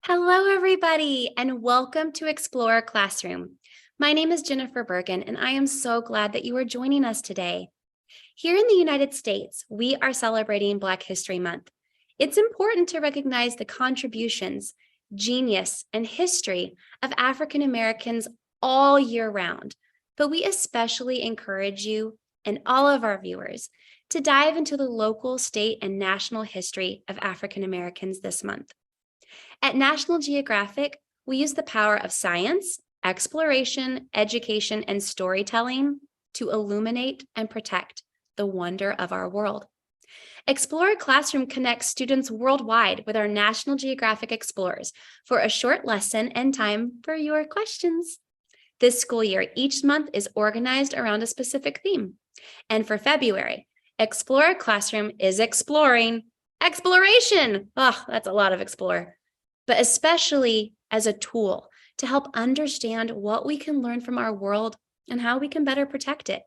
Hello, everybody, and welcome to Explore Classroom. My name is Jennifer Bergen, and I am so glad that you are joining us today. Here in the United States, we are celebrating Black History Month. It's important to recognize the contributions, genius, and history of African Americans all year round, but we especially encourage you and all of our viewers to dive into the local, state, and national history of African Americans this month. At National Geographic, we use the power of science, exploration, education, and storytelling to illuminate and protect the wonder of our world. Explore Classroom connects students worldwide with our National Geographic Explorers for a short lesson and time for your questions. This school year, each month is organized around a specific theme. And for February, Explore Classroom is exploring exploration. Oh, that's a lot of explore. But especially as a tool to help understand what we can learn from our world and how we can better protect it.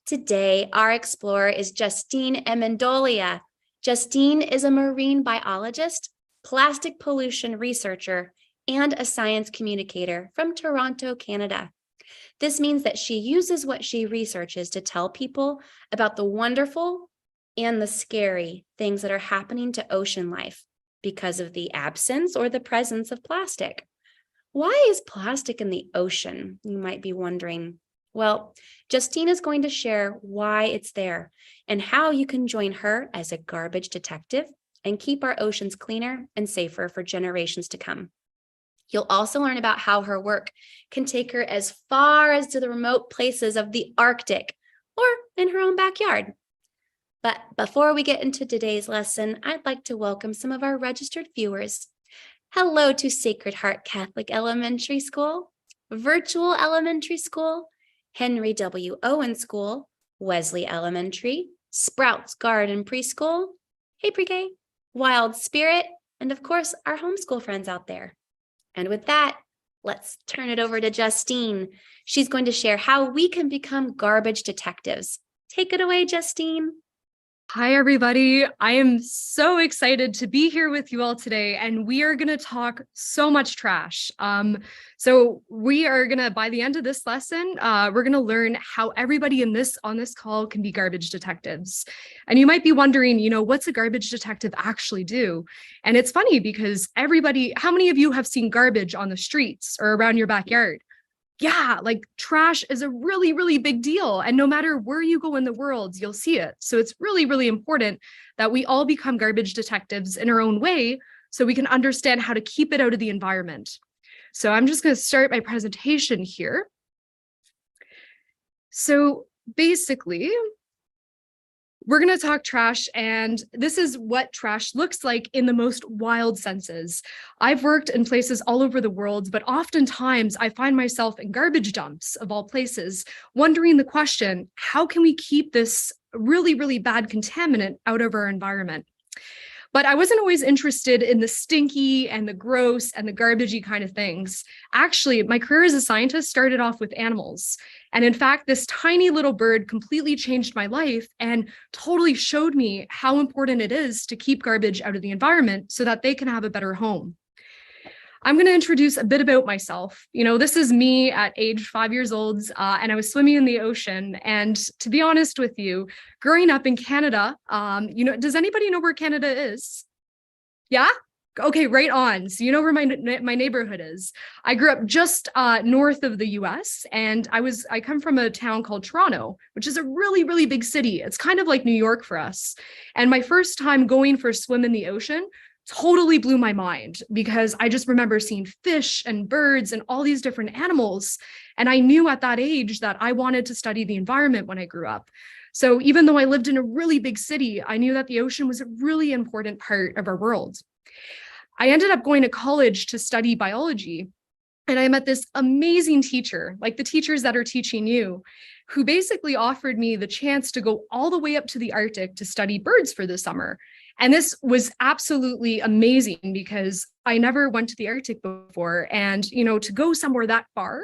Today, our explorer is Justine Ammendolia. Justine is a marine biologist, plastic pollution researcher, and a science communicator from Toronto, Canada. This means that she uses what she researches to tell people about the wonderful and the scary things that are happening to ocean life because of the absence or the presence of plastic. Why is plastic in the ocean? You might be wondering. Well, Justine is going to share why it's there and how you can join her as a garbage detective and keep our oceans cleaner and safer for generations to come. You'll also learn about how her work can take her as far as to the remote places of the Arctic or in her own backyard. But before we get into today's lesson, I'd like to welcome some of our registered viewers. Hello to Sacred Heart Catholic Elementary School, Virtual Elementary School, Henry W. Owen School, Wesley Elementary, Sprouts Garden Preschool, Hey Pre-K, Wild Spirit, and of course, our homeschool friends out there. And with that, let's turn it over to Justine. She's going to share how we can become garbage detectives. Take it away, Justine. Hi, everybody. I am so excited to be here with you all today, and we are going to talk so much trash. So we are going to, by the end of this lesson, we're going to learn how everybody on this call can be garbage detectives. And you might be wondering, what's a garbage detective actually do? And it's funny because how many of you have seen garbage on the streets or around your backyard? Yeah, like trash is a really, really big deal. And no matter where you go in the world, you'll see it. So it's really, really important that we all become garbage detectives in our own way so we can understand how to keep it out of the environment. So I'm just going to start my presentation here. So basically, we're going to talk trash, and this is what trash looks like in the most wild senses. I've worked in places all over the world, but oftentimes I find myself in garbage dumps of all places, wondering the question, how can we keep this really, really bad contaminant out of our environment? But I wasn't always interested in the stinky and the gross and the garbagey kind of things. Actually, my career as a scientist started off with animals. And in fact, this tiny little bird completely changed my life and totally showed me how important it is to keep garbage out of the environment so that they can have a better home. I'm going to introduce a bit about myself. This is me at age 5 years old, and I was swimming in the ocean. And to be honest with you, growing up in Canada, does anybody know where Canada is? Yeah? Okay, right on. So you know where my neighborhood is. I grew up just north of the US, and I come from a town called Toronto, which is a really, really big city. It's kind of like New York for us. And my first time going for a swim in the ocean totally blew my mind because I just remember seeing fish and birds and all these different animals. And I knew at that age that I wanted to study the environment when I grew up. So even though I lived in a really big city, I knew that the ocean was a really important part of our world. I ended up going to college to study biology, and I met this amazing teacher, like the teachers that are teaching you, who basically offered me the chance to go all the way up to the Arctic to study birds for the summer. And this was absolutely amazing because I never went to the Arctic before. And, to go somewhere that far,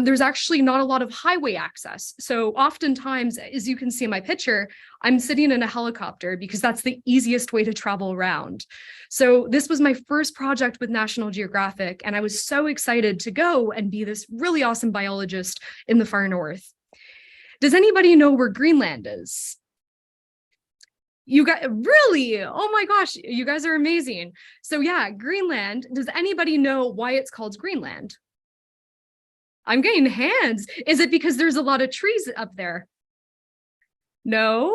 there's actually not a lot of highway access. So oftentimes, as you can see in my picture, I'm sitting in a helicopter because that's the easiest way to travel around. So this was my first project with National Geographic, and I was so excited to go and be this really awesome biologist in the far north. Does anybody know where Greenland is? You guys, really? Oh my gosh, you guys are amazing. So yeah, Greenland. Does anybody know why it's called Greenland? I'm getting hands. Is it because there's a lot of trees up there? No,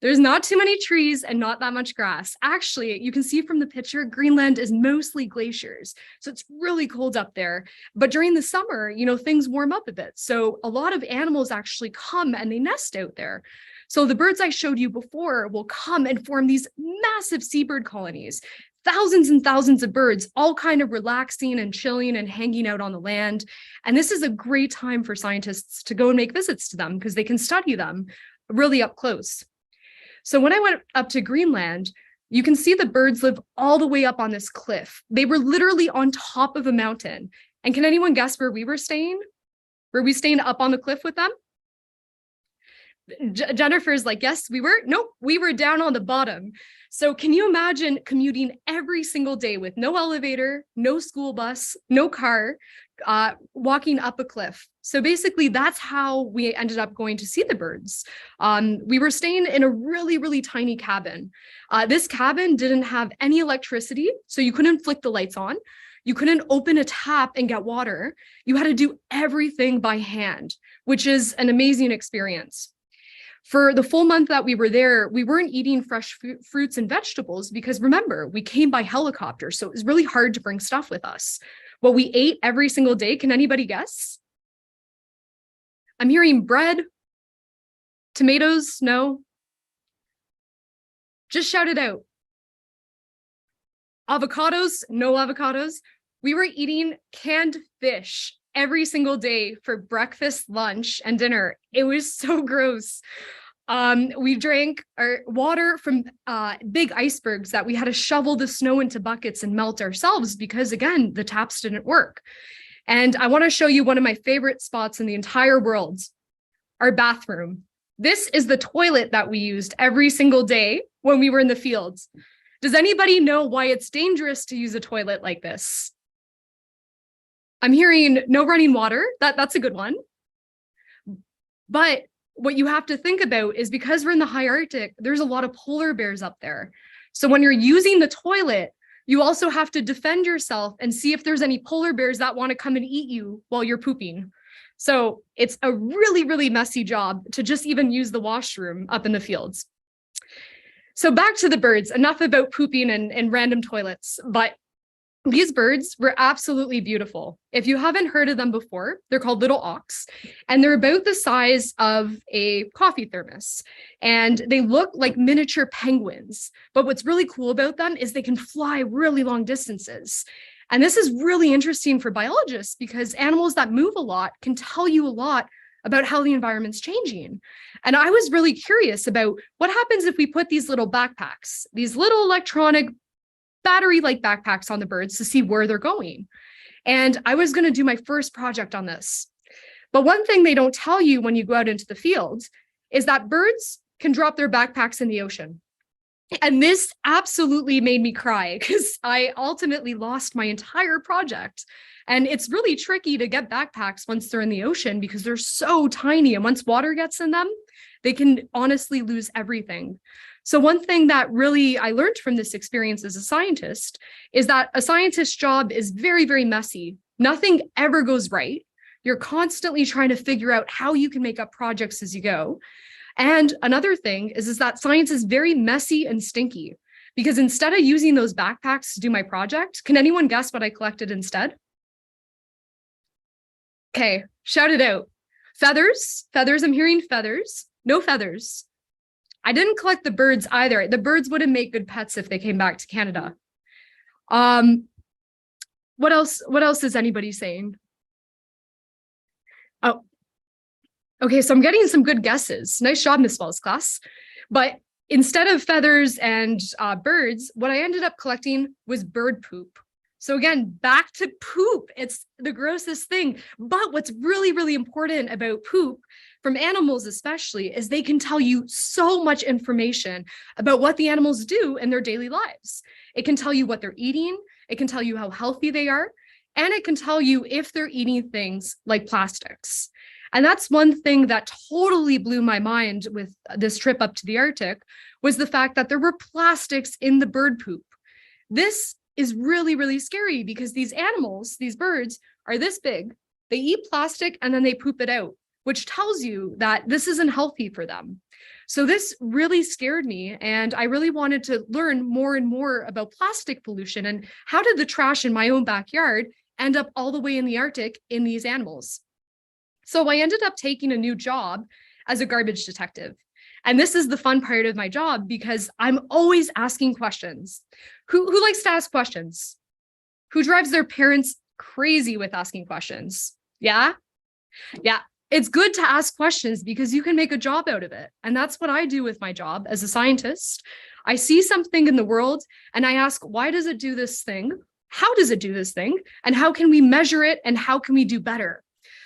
there's not too many trees and not that much grass. Actually, you can see from the picture, Greenland is mostly glaciers. So it's really cold up there. But during the summer, things warm up a bit. So a lot of animals actually come and they nest out there. So the birds I showed you before will come and form these massive seabird colonies, thousands and thousands of birds, all kind of relaxing and chilling and hanging out on the land. And this is a great time for scientists to go and make visits to them because they can study them really up close. So when I went up to Greenland, you can see the birds live all the way up on this cliff. They were literally on top of a mountain. And can anyone guess where we were staying? Were we staying up on the cliff with them? Jennifer's like, yes, we were. Nope, we were down on the bottom. So can you imagine commuting every single day with no elevator, no school bus, no car, walking up a cliff? So basically, that's how we ended up going to see the birds. We were staying in a really, really tiny cabin. This cabin didn't have any electricity, so you couldn't flick the lights on. You couldn't open a tap and get water. You had to do everything by hand, which is an amazing experience. For the full month that we were there, we weren't eating fresh fruits and vegetables because remember, we came by helicopter, so it was really hard to bring stuff with us. What we ate every single day, can anybody guess? I'm hearing bread, tomatoes, no? Just shout it out. Avocados, no avocados. We were eating canned fish every single day for breakfast, lunch, and dinner. It was so gross. We drank our water from big icebergs that we had to shovel the snow into buckets and melt ourselves because, again, the taps didn't work. And I want to show you one of my favorite spots in the entire world, our bathroom. This is the toilet that we used every single day when we were in the fields. Does anybody know why it's dangerous to use a toilet like this? I'm hearing no running water. That's a good one. But what you have to think about is because we're in the high Arctic, there's a lot of polar bears up there. So when you're using the toilet, you also have to defend yourself and see if there's any polar bears that want to come and eat you while you're pooping. So it's a really, really messy job to just even use the washroom up in the fields. So back to the birds, enough about pooping and random toilets, but these birds were absolutely beautiful. If you haven't heard of them before, they're called little auks, and they're about the size of a coffee thermos, and they look like miniature penguins. But what's really cool about them is they can fly really long distances. And this is really interesting for biologists because animals that move a lot can tell you a lot about how the environment's changing. And I was really curious about what happens if we put these little backpacks, these little electronic battery-like backpacks on the birds to see where they're going. And I was going to do my first project on this. But one thing they don't tell you when you go out into the field is that birds can drop their backpacks in the ocean. And this absolutely made me cry because I ultimately lost my entire project. And it's really tricky to get backpacks once they're in the ocean because they're so tiny. And once water gets in them, they can honestly lose everything. So one thing that really I learned from this experience as a scientist is that a scientist's job is very, very messy. Nothing ever goes right. You're constantly trying to figure out how you can make up projects as you go. And another thing is that science is very messy and stinky because instead of using those backpacks to do my project, can anyone guess what I collected instead? Okay, shout it out. Feathers, I'm hearing feathers, no feathers. I didn't collect the birds either. The birds wouldn't make good pets if they came back to Canada. What else is anybody saying? Oh, okay, so I'm getting some good guesses. Nice job, Miss Wells class. But Instead of feathers and birds, what I ended up collecting was bird poop. So again, back to poop. It's the grossest thing. But what's really, really important about poop, from animals especially, is they can tell you so much information about what the animals do in their daily lives. It can tell you what they're eating. It can tell you how healthy they are. And it can tell you if they're eating things like plastics. And that's one thing that totally blew my mind with this trip up to the Arctic, was the fact that there were plastics in the bird poop. This is really, really scary because these animals, these birds, are this big. They eat plastic and then they poop it out, which tells you that this isn't healthy for them. So this really scared me, and I really wanted to learn more and more about plastic pollution and how did the trash in my own backyard end up all the way in the Arctic in these animals. So I ended up taking a new job as a garbage detective. And this is the fun part of my job because I'm always asking questions. Who likes to ask questions? Who drives their parents crazy with asking questions? Yeah? Yeah. It's good to ask questions because you can make a job out of it. And that's what I do with my job as a scientist. I see something in the world and I ask, why does it do this thing? How does it do this thing? And how can we measure it? And how can we do better?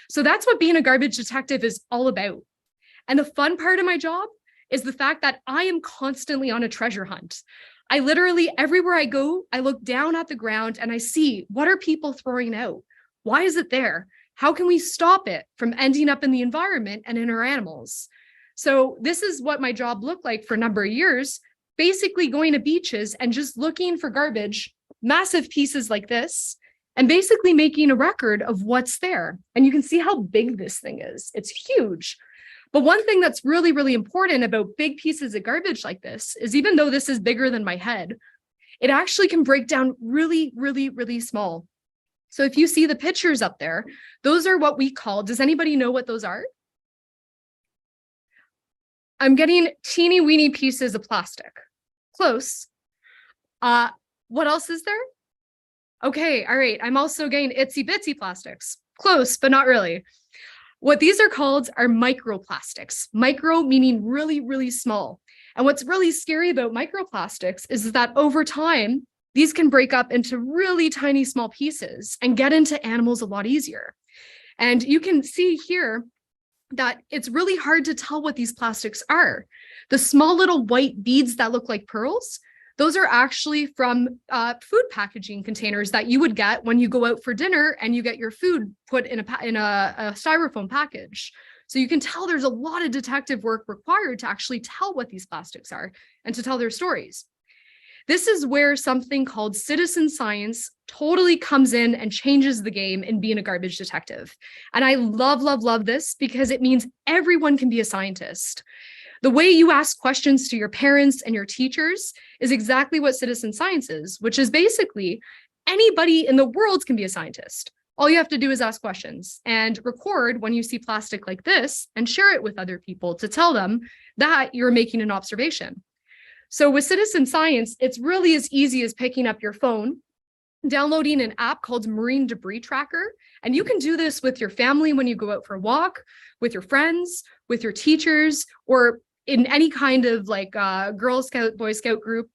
So that's what being a garbage detective is all about. And the fun part of my job is the fact that I am constantly on a treasure hunt. I literally, everywhere I go, I look down at the ground and I see, what are people throwing out? Why is it there? How can we stop it from ending up in the environment and in our animals? So this is what my job looked like for a number of years, basically going to beaches and just looking for garbage, massive pieces like this, and basically making a record of what's there. And you can see how big this thing is. It's huge. But one thing that's really, really important about big pieces of garbage like this is even though this is bigger than my head, it actually can break down really, really, really small. So if you see the pictures up there, those are what we call, does anybody know what those are? I'm getting teeny weeny pieces of plastic. Close. What else is there? Okay, all right. I'm also getting itsy bitsy plastics. Close, but not really. What these are called are microplastics. Micro meaning really, really small. And what's really scary about microplastics is that over time, these can break up into really tiny small pieces and get into animals a lot easier. And you can see here that it's really hard to tell what these plastics are. The small little white beads that look like pearls, those are actually from food packaging containers that you would get when you go out for dinner and you get your food put in a styrofoam package. So you can tell there's a lot of detective work required to actually tell what these plastics are and to tell their stories. This is where something called citizen science totally comes in and changes the game in being a garbage detective. And I love, love, love this because it means everyone can be a scientist. The way you ask questions to your parents and your teachers is exactly what citizen science is, which is basically anybody in the world can be a scientist. All you have to do is ask questions and record when you see plastic like this and share it with other people to tell them that you're making an observation. So with citizen science, it's really as easy as picking up your phone, downloading an app called Marine Debris Tracker. And you can do this with your family when you go out for a walk, with your friends, with your teachers, or in any kind of like Girl Scout, Boy Scout group.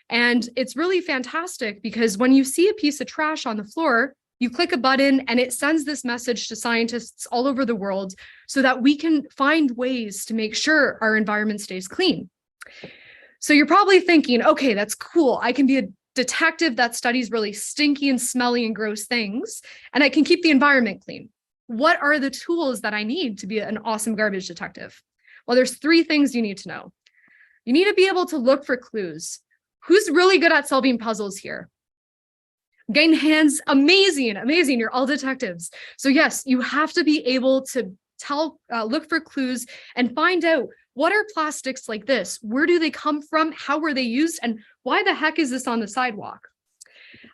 And it's really fantastic because when you see a piece of trash on the floor, you click a button and it sends this message to scientists all over the world so that we can find ways to make sure our environment stays clean. So you're probably thinking, okay, that's cool. I can be a detective that studies really stinky and smelly and gross things, and I can keep the environment clean. What are the tools that I need to be an awesome garbage detective? Well, there's 3 things you need to know. You need to be able to look for clues. Who's really good at solving puzzles here? Getting hands, amazing, amazing. You're all detectives. So yes, you have to be able to look for clues and find out what are plastics like this? Where do they come from? How were they used? And why the heck is this on the sidewalk?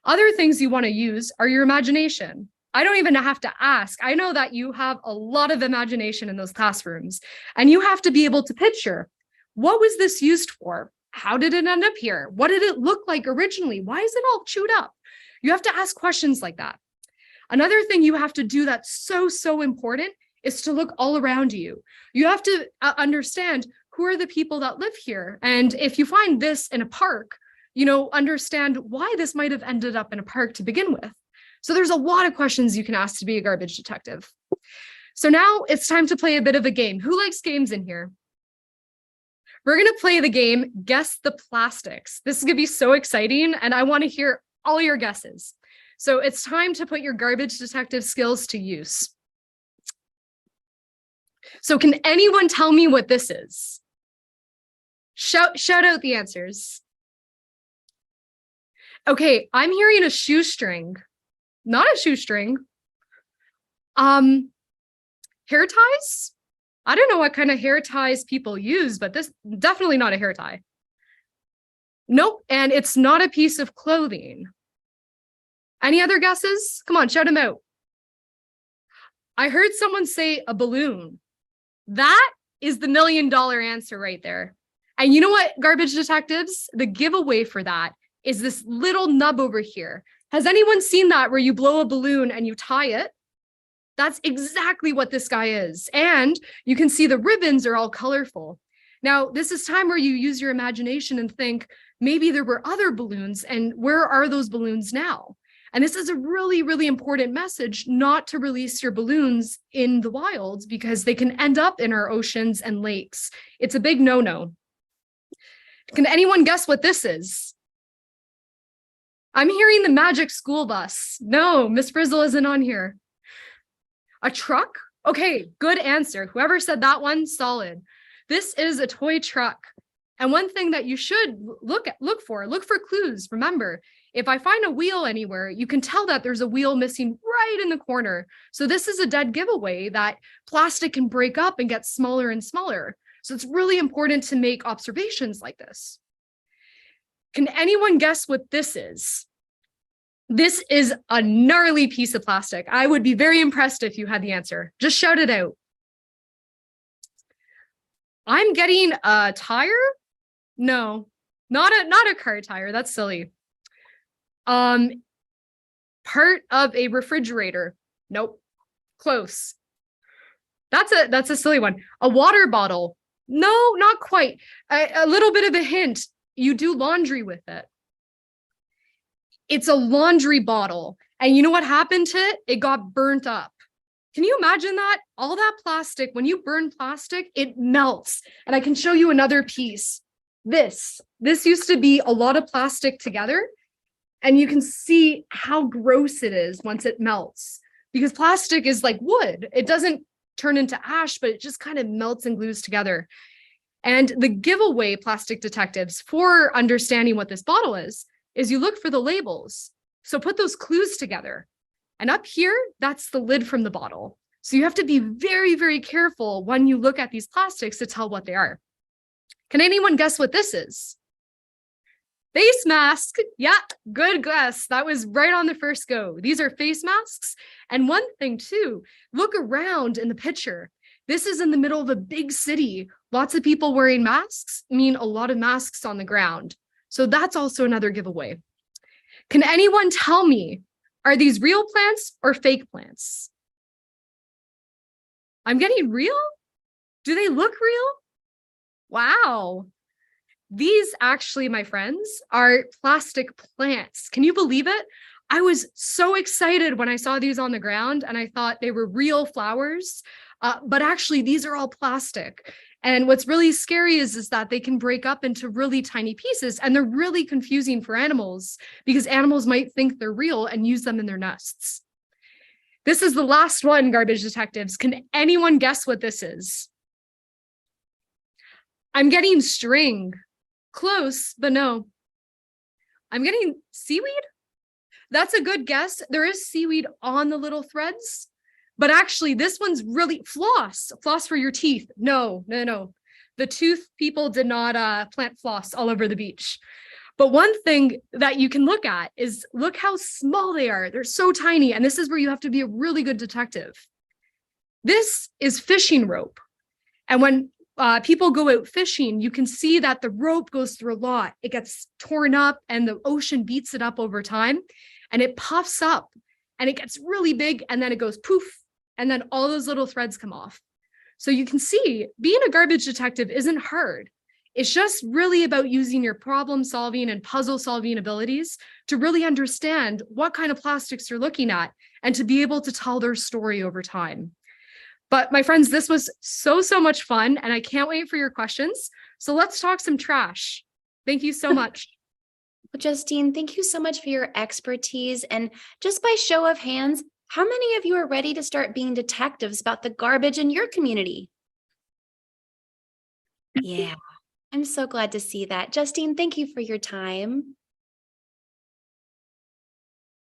Other things you want to use are your imagination. I don't even have to ask. I know that you have a lot of imagination in those classrooms, and you have to be able to picture, what was this used for? How did it end up here? What did it look like originally? Why is it all chewed up? You have to ask questions like that. Another thing you have to do that's so, so important is to look all around you. You have to understand who are the people that live here? And if you find this in a park, understand why this might have ended up in a park to begin with. So there's a lot of questions you can ask to be a garbage detective. So now it's time to play a bit of a game. Who likes games in here? We're going to play the game, Guess the Plastics. This is going to be so exciting, and I want to hear all your guesses. So it's time to put your garbage detective skills to use. So can anyone tell me what this is? Shout out the answers. Okay, I'm hearing a shoestring. Not a shoestring. Hair ties? I don't know what kind of hair ties people use, but this definitely not a hair tie. Nope, and it's not a piece of clothing. Any other guesses? Come on, shout them out. I heard someone say a balloon. That is the $1 million answer right there. And you know what, garbage detectives? The giveaway for that is this little nub over here. Has anyone seen that where you blow a balloon and you tie it? That's exactly what this guy is. And you can see the ribbons are all colorful. Now, this is time where you use your imagination and think, maybe there were other balloons, and where are those balloons now? And this is a really, really important message, not to release your balloons in the wild because they can end up in our oceans and lakes. It's a big no-no. Can anyone guess what this is? I'm hearing the magic school bus. No, Miss Frizzle isn't on here. A truck? Okay, good answer. Whoever said that one, solid. This is a toy truck. And one thing that you should look for clues. Remember, if I find a wheel anywhere, you can tell that there's a wheel missing right in the corner. So this is a dead giveaway that plastic can break up and get smaller and smaller. So it's really important to make observations like this. Can anyone guess what this is? This is a gnarly piece of plastic. I would be very impressed if you had the answer. Just shout it out. I'm getting a tire? No, not a car tire. That's silly. Part of a refrigerator. Nope. Close. That's a silly one. A water bottle. No, not quite. A little bit of a hint. You do laundry with it. It's a laundry bottle. And you know what happened to it? It got burnt up. Can you imagine that? All that plastic, when you burn plastic, it melts. And I can show you another piece. This used to be a lot of plastic together. And you can see how gross it is once it melts. Because plastic is like wood. It doesn't turn into ash, but it just kind of melts and glues together. And the giveaway, plastic detectives, for understanding what this bottle is you look for the labels. So put those clues together. And up here, that's the lid from the bottle. So you have to be very, very careful when you look at these plastics to tell what they are. Can anyone guess what this is? Face mask. Yeah, good guess. That was right on the first go. These are face masks. And one thing too, look around in the picture. This is in the middle of a big city. Lots of people wearing masks mean a lot of masks on the ground. So that's also another giveaway. Can anyone tell me, are these real plants or fake plants? I'm getting real? Do they look real? Wow. These actually, my friends, are plastic plants. Can you believe it? I was so excited when I saw these on the ground and I thought they were real flowers, but actually these are all plastic. And what's really scary is that they can break up into really tiny pieces, and they're really confusing for animals because animals might think they're real and use them in their nests. This is the last one, garbage detectives. Can anyone guess what this is? I'm getting string. Close, but no. I'm getting seaweed? That's a good guess. There is seaweed on the little threads. But actually, this one's really floss for your teeth. No. The tooth people did not plant floss all over the beach. But one thing that you can look at is look how small they are. They're so tiny. And this is where you have to be a really good detective. This is fishing rope. And when people go out fishing, you can see that the rope goes through a lot. It gets torn up and the ocean beats it up over time and it puffs up and it gets really big and then it goes poof. And then all those little threads come off. So you can see being a garbage detective isn't hard. It's just really about using your problem solving and puzzle solving abilities to really understand what kind of plastics you're looking at and to be able to tell their story over time. But my friends, this was so much fun, and I can't wait for your questions. So let's talk some trash. Thank you so much. Well, Justine, thank you so much for your expertise. And just by show of hands, how many of you are ready to start being detectives about the garbage in your community? Yeah, I'm so glad to see that. Justine, thank you for your time.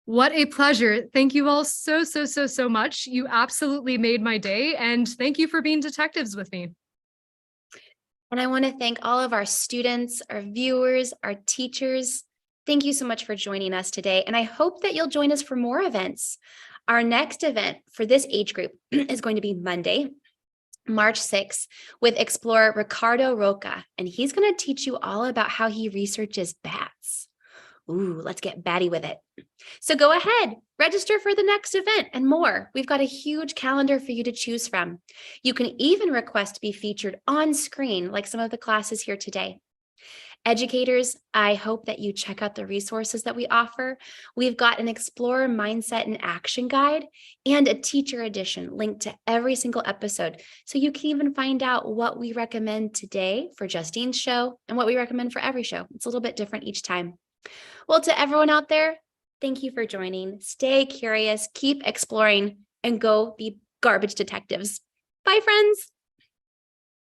What a pleasure. Thank you all so much. You absolutely made my day, and thank you for being detectives with me. And I want to thank all of our students, our viewers, our teachers. Thank you so much for joining us today. And I hope that you'll join us for more events. Our next event for this age group is going to be Monday, March 6th, with explorer Ricardo Roca. And he's going to teach you all about how he researches bats. Ooh, let's get batty with it. So go ahead, register for the next event and more. We've got a huge calendar for you to choose from. You can even request to be featured on screen like some of the classes here today. Educators, I hope that you check out the resources that we offer. We've got an Explorer Mindset and Action Guide and a teacher edition linked to every single episode. So you can even find out what we recommend today for Justine's show and what we recommend for every show. It's a little bit different each time. Well, to everyone out there, thank you for joining. Stay curious, keep exploring, and go be garbage detectives. Bye, friends.